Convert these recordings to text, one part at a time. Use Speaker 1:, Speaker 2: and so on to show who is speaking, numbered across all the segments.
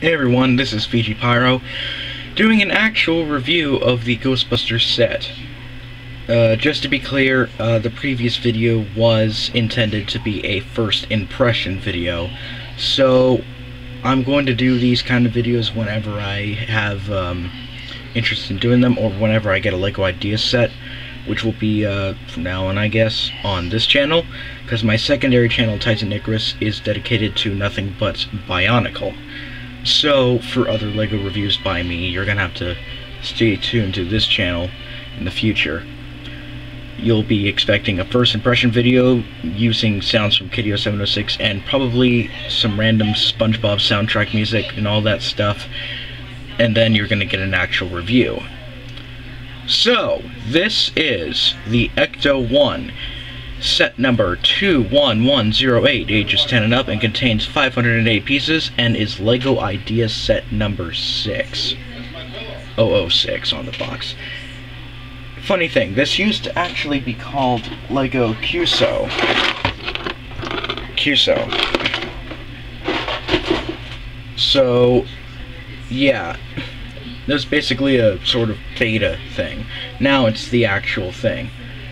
Speaker 1: Hey everyone, this is Fiji Pyro, doing an actual review of the Ghostbusters set. Just to be clear, the previous video was intended to be a first impression video, so I'm going to do these kind of videos whenever I have interest in doing them, or whenever I get a LEGO idea set, which will be from now on, I guess, on this channel, because my secondary channel, Titan Icarus, is dedicated to nothing but Bionicle. So, for other LEGO reviews by me, you're gonna have to stay tuned to this channel in the future. You'll be expecting a first impression video using sounds from Kideo 706 and probably some random SpongeBob soundtrack music and all that stuff, and then you're gonna get an actual review. So, this is the Ecto-1 set number 21108, ages 10 and up, and contains 508 pieces, and is LEGO Idea set number 6. 006 on the box. Funny thing, this used to actually be called LEGO QSO. So, yeah. There's basically a sort of beta thing. Now it's the actual thing,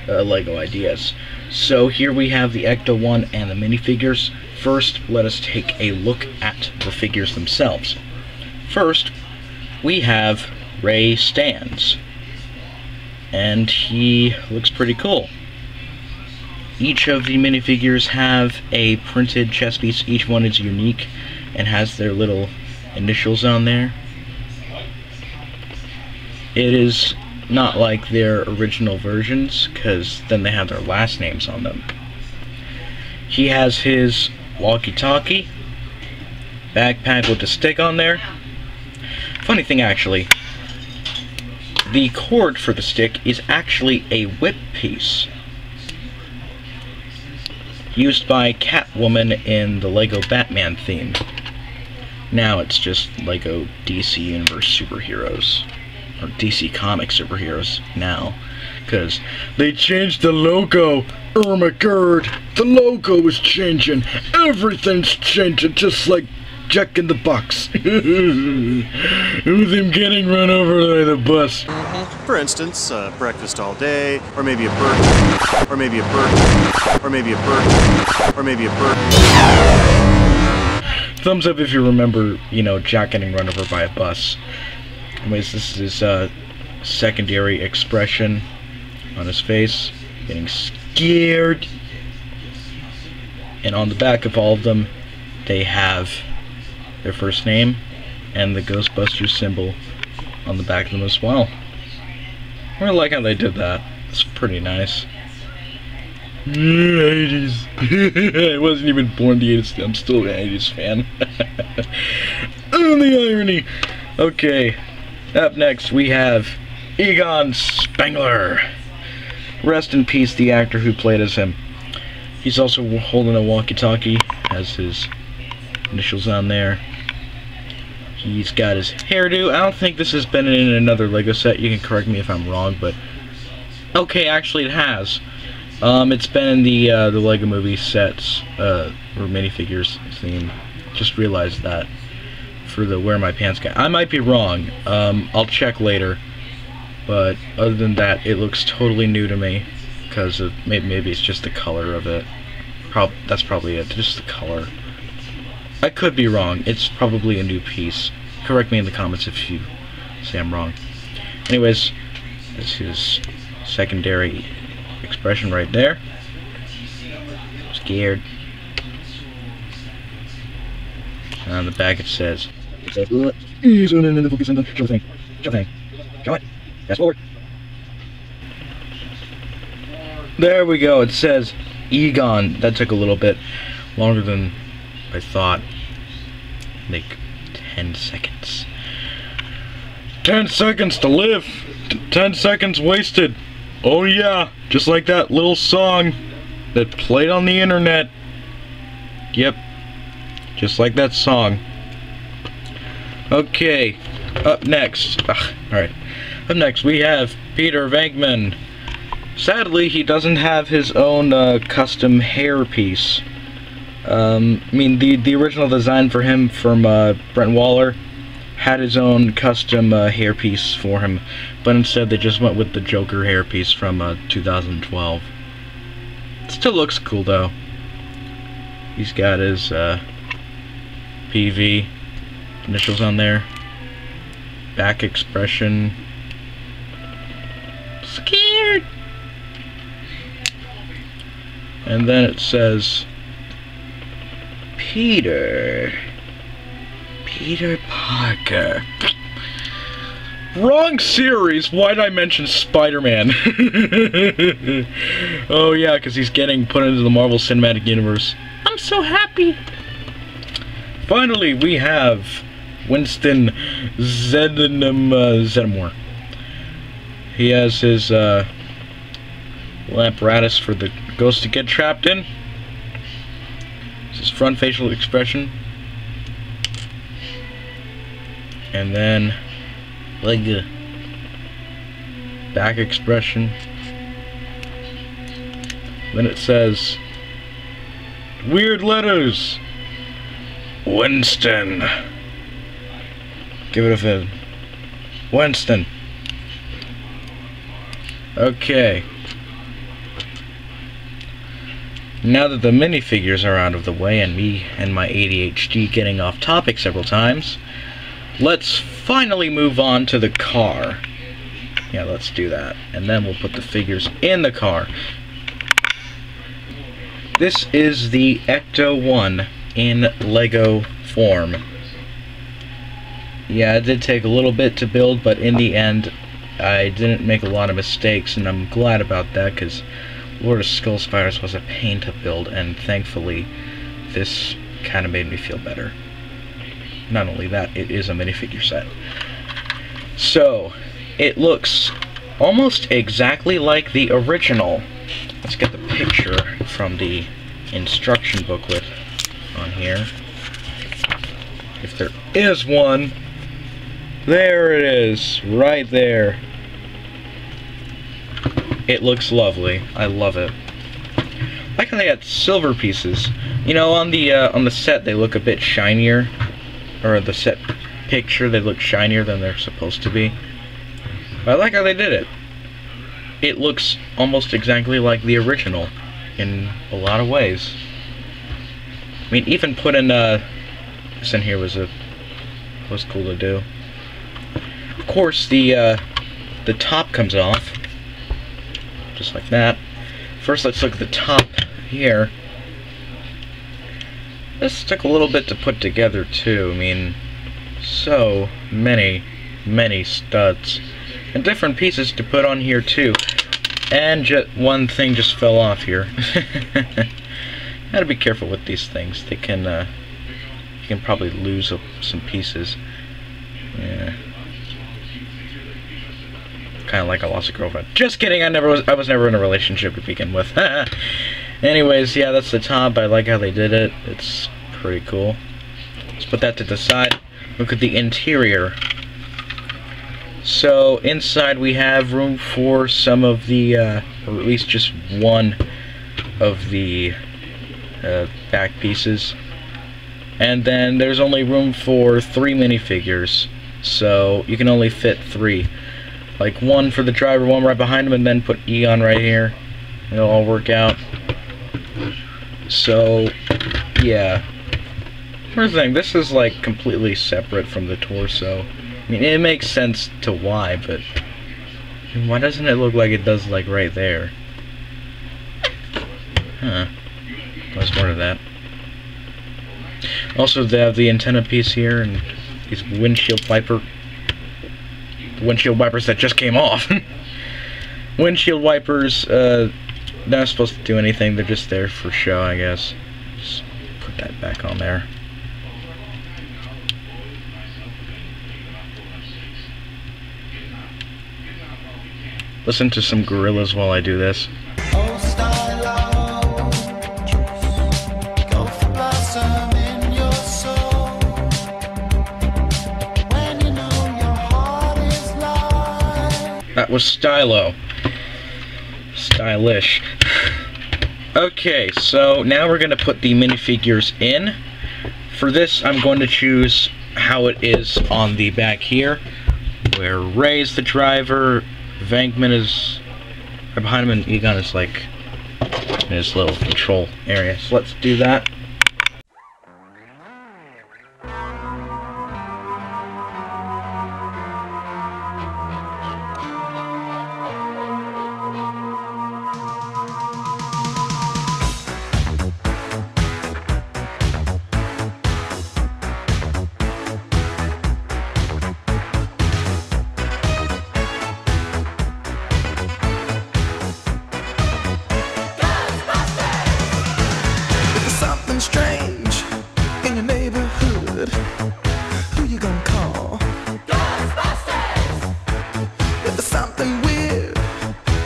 Speaker 1: LEGO Ideas. So here we have the Ecto-1 and the minifigures. First, let us take a look at the figures themselves. First, we have Ray Stantz, and he looks pretty cool. Each of the minifigures have a printed chest piece. Each one is unique and has their little initials on there. It is not like their original versions, because then they have their last names on them. He has his walkie-talkie, backpack with a stick on there. Funny thing, actually, the cord for the stick is actually a whip piece used by Catwoman in the LEGO Batman theme. Now it's just LEGO DC Universe superheroes, or DC Comics superheroes now, because they changed the logo. Oh my god, the logo is changing. Everything's changing, just like Jack in the Box. With him getting run over by the bus.
Speaker 2: For instance, breakfast all day, or maybe a bird, or maybe a bird, or maybe a bird, or maybe a bird.
Speaker 1: Thumbs up if you remember, you know, Jack getting run over by a bus. Anyways, this is his secondary expression on his face, getting scared. And on the back of all of them, they have their first name and the Ghostbusters symbol on the back of them as well. I really like how they did that. It's pretty nice. 80s. I wasn't even born in the 80s. I'm still an 80s fan. Oh, the irony. Okay. Up next, we have Egon Spengler. Rest in peace, the actor who played as him. He's also holding a walkie-talkie, has his initials on there. He's got his hairdo. I don't think this has been in another LEGO set. You can correct me if I'm wrong, but okay, actually it has. It's been in the LEGO movie sets, or minifigures theme. Just realized that. For the Wear My Pants guy. I might be wrong. I'll check later. But other than that, it looks totally new to me. Because of maybe it's just the color of it. That's probably it. Just the color. I could be wrong. It's probably a new piece. Correct me in the comments if you say I'm wrong. Anyways, this is secondary expression right there. Scared. And on the back it says, show thing. Show it. Fast forward. There we go. It says Egon. That took a little bit longer than I thought. Like 10 seconds. 10 seconds to live. 10 seconds wasted. Oh yeah, just like that little song that played on the internet. Yep. Just like that song. Okay, up next. Alright. Up next we have Peter Venkman. Sadly, he doesn't have his own custom hair piece. I mean, the original design for him from Brent Waller had his own custom hairpiece for him, but instead they just went with the Joker hairpiece from 2012. Still looks cool though. He's got his PV initials on there. Back expression. Scared. And then it says Peter Parker. Wrong series. Why did I mention Spider-Man? Oh yeah, because he's getting put into the Marvel Cinematic Universe. I'm so happy. Finally, we have Winston Zeddemore. He has his little apparatus for the ghost to get trapped in. This is his front facial expression. And then like a back expression. Then it says weird letters. Winston. Give it a fin. Winston. Okay. Now that the minifigures are out of the way and me and my ADHD getting off topic several times, let's finally move on to the car. Yeah, let's do that. And then we'll put the figures in the car. This is the Ecto-1 in Lego form. Yeah, it did take a little bit to build, but in the end, I didn't make a lot of mistakes, and I'm glad about that, because Lord of Skull Spiders was a pain to build, and thankfully, this kind of made me feel better. Not only that, it is a minifigure set. So, it looks almost exactly like the original. Let's get the picture from the instruction booklet on here. If there is one. There it is, right there. It looks lovely. I love it. I like how they had silver pieces. You know, on the set they look a bit shinier, or the set picture they look shinier than they're supposed to be. But I like how they did it. It looks almost exactly like the original in a lot of ways. I mean, even putting this in here was cool to do. Of course, the top comes off, just like that. First, let's look at the top here. This took a little bit to put together too. I mean, so many studs and different pieces to put on here too. And one thing just fell off here. Gotta be careful with these things. They can you can probably lose some pieces. Yeah. Kind of like I lost a girlfriend. Just kidding. I was never in a relationship to begin with. Anyways, yeah, that's the top. I like how they did it. It's pretty cool. Let's put that to the side. Look at the interior. So inside we have room for some of the, or at least just one of the back pieces. And then there's only room for 3 minifigures. So you can only fit 3. Like one for the driver, one right behind him, and then put Eon right here. It'll all work out. So, yeah. Here's the thing, this is like completely separate from the torso. I mean, it makes sense to why, but why doesn't it look like it does like right there? Huh. I was wondering that. Also, they have the antenna piece here and these windshield wipers that just came off. Windshield wipers, not supposed to do anything, they're just there for show, I guess. Just put that back on there. Listen to some gorillas while I do this. That was stylo. Stylish. Okay, so now we're going to put the minifigures in. For this, I'm going to choose how it is on the back here, where Ray's the driver, Venkman is right behind him, and Egon is like in his little control area. So let's do that.
Speaker 3: Strange in your neighborhood, who you gonna call? Ghostbusters! If there's something weird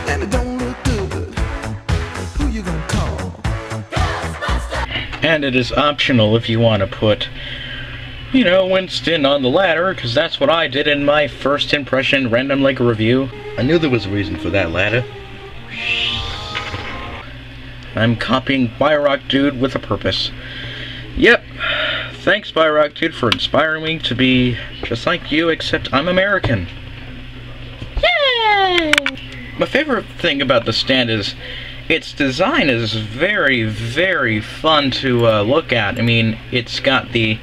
Speaker 3: and it don't look good, who you gonna call? Ghostbusters!
Speaker 1: And it is optional if you want to put, you know, Winston on the ladder, because that's what I did in my first impression random Lego review. I knew there was a reason for that ladder. I'm copying Byrock Dude with a purpose. Yep. Thanks, Byrock Dude, for inspiring me to be just like you, except I'm American. Yay! My favorite thing about the stand is its design is very, very fun to look at. I mean, it's got the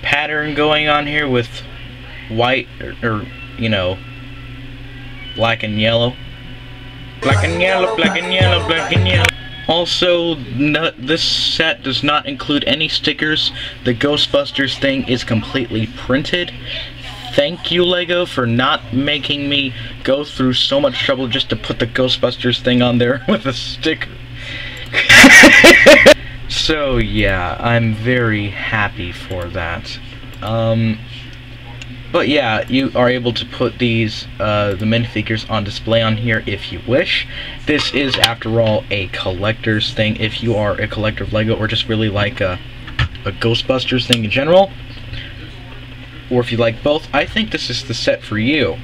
Speaker 1: pattern going on here with white, or you know, black and yellow. Black and yellow, black and yellow, black and yellow. Also, this set does not include any stickers. The Ghostbusters thing is completely printed. Thank you, Lego, for not making me go through so much trouble just to put the Ghostbusters thing on there with a sticker. So, yeah, I'm very happy for that. But yeah, you are able to put these, the minifigures on display on here if you wish. This is, after all, a collector's thing. If you are a collector of Lego or just really like a Ghostbusters thing in general, or if you like both, I think this is the set for you.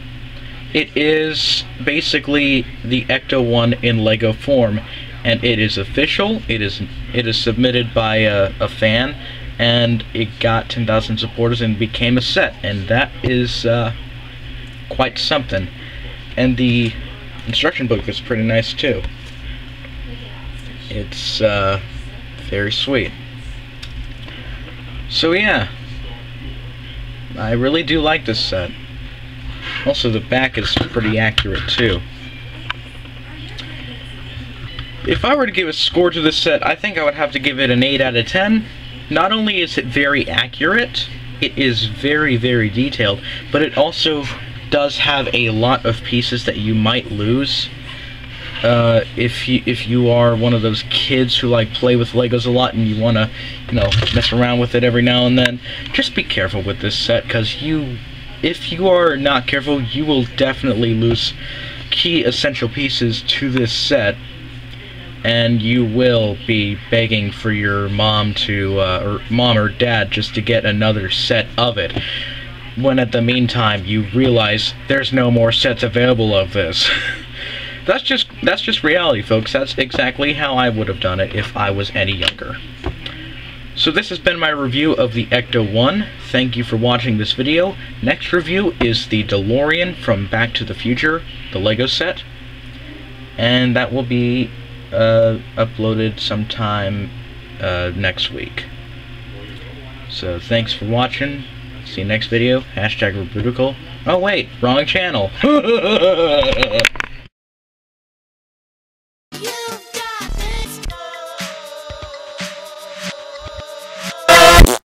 Speaker 1: It is basically the Ecto-1 in Lego form, and it is official. It is submitted by a fan, and it got 10,000 supporters and became a set, and that is quite something. And the instruction book is pretty nice too. It's very sweet. So yeah, I really do like this set. Also, the back is pretty accurate too. If I were to give a score to this set, I think I would have to give it an 8 out of 10. Not only is it very accurate, it is very, very detailed, but it also does have a lot of pieces that you might lose. If you are one of those kids who like play with Legos a lot and you want to, you know, mess around with it every now and then, just be careful with this set, because if you are not careful, you will definitely lose key essential pieces to this set. And you will be begging for your mom to, or mom or dad, just to get another set of it, when at the meantime you realize there's no more sets available of this. That's just reality, folks. That's exactly how I would have done it if I was any younger. So this has been my review of the Ecto-1. Thank you for watching this video. Next review is the DeLorean from Back to the Future, the Lego set, and that will be uploaded sometime next week. So thanks for watching. See you next video. #Rebudical. Oh wait, wrong channel.